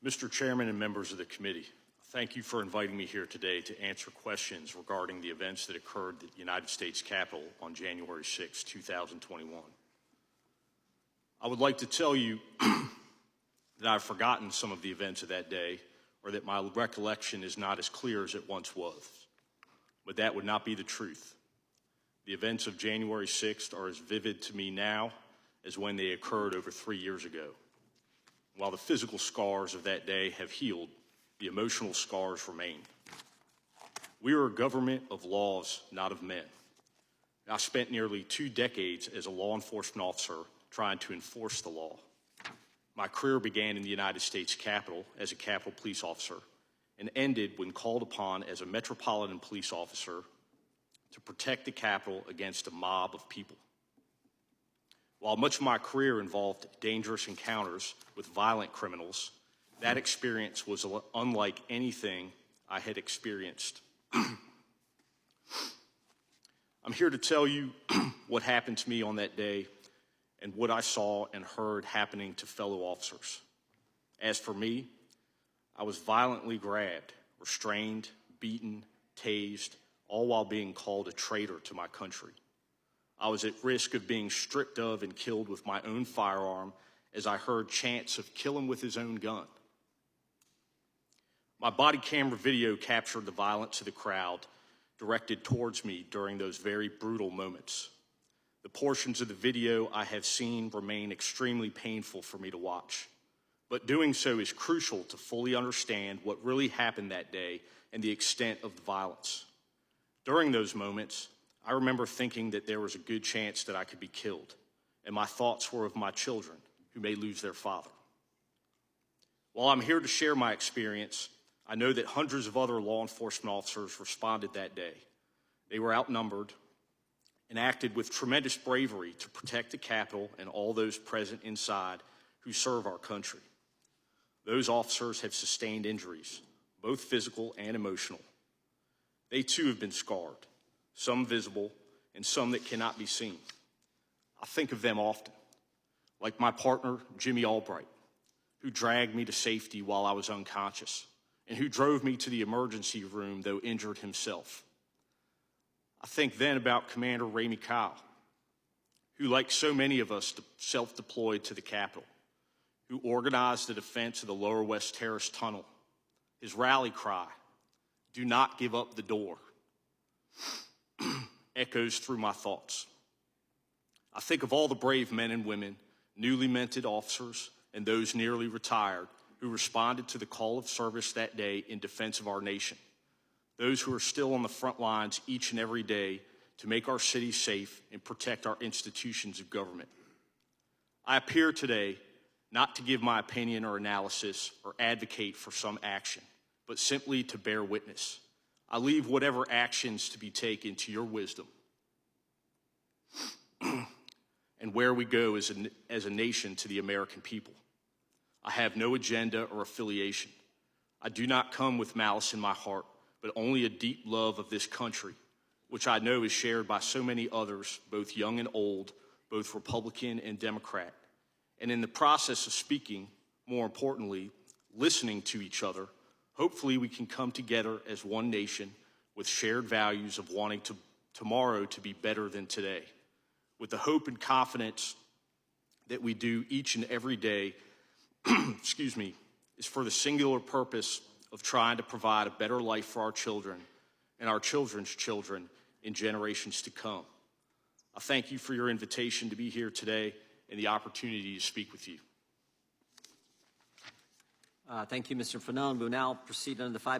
Mr. Chairman and members of the committee, thank you for inviting me here today to answer questions regarding the events that occurred at the United States Capitol on January 6, 2021. I would like to tell you that I've forgotten some of the events of that day, or that my recollection is not as clear as it once was. But that would not be the truth. The events of January 6th are as vivid to me now as when they occurred over 3 years ago. While the physical scars of that day have healed, the emotional scars remain. We are a government of laws, not of men. I spent nearly 2 decades as a law enforcement officer trying to enforce the law. My career began in the United States Capitol as a Capitol police officer and ended when called upon as a Metropolitan Police officer to protect the Capitol against a mob of people. While much of my career involved dangerous encounters with violent criminals, that experience was unlike anything I had experienced. I'm here to tell you what happened to me on that day and what I saw and heard happening to fellow officers. As for me, I was violently grabbed, restrained, beaten, tased, all while being called a traitor to my country. I was at risk of being stripped of and killed with my own firearm as I heard chants of kill him with his own gun. My body camera video captured the violence of the crowd directed towards me during those very brutal moments. The portions of the video I have seen remain extremely painful for me to watch, but doing so is crucial to fully understand what really happened that day and the extent of the violence. During those moments, I remember thinking that there was a good chance that I could be killed, and my thoughts were of my children who may lose their father. While I'm here to share my experience, I know that hundreds of other law enforcement officers responded that day. They were outnumbered and acted with tremendous bravery to protect the Capitol and all those present inside who serve our country. Those officers have sustained injuries, both physical and emotional. They too have been scarred, some visible and some that cannot be seen. I think of them often, like my partner, Jimmy Albright, who dragged me to safety while I was unconscious and who drove me to the emergency room, though injured himself. I think then about Commander Ramey Kyle, who, like so many of us, self-deployed to the Capitol, who organized the defense of the Lower West Terrace Tunnel. His rally cry, "Do not give up the door," echoes through my thoughts. I think of all the brave men and women, newly minted officers, and those nearly retired who responded to the call of service that day in defense of our nation. Those who are still on the front lines each and every day to make our cities safe and protect our institutions of government. I appear today not to give my opinion or analysis or advocate for some action, but simply to bear witness. I leave whatever actions to be taken to your wisdom and where we go as a nation to the American people. I have no agenda or affiliation. I do not come with malice in my heart, but only a deep love of this country, which I know is shared by so many others, both young and old, both Republican and Democrat. And in the process of speaking, more importantly, listening to each other, hopefully we can come together as one nation with shared values of wanting tomorrow to be better than today, with the hope and confidence that we do each and every day, is for the singular purpose of trying to provide a better life for our children and our children's children in generations to come. I thank you for your invitation to be here today and the opportunity to speak with you. Thank you, Mr. Fanone. We'll now proceed under the 5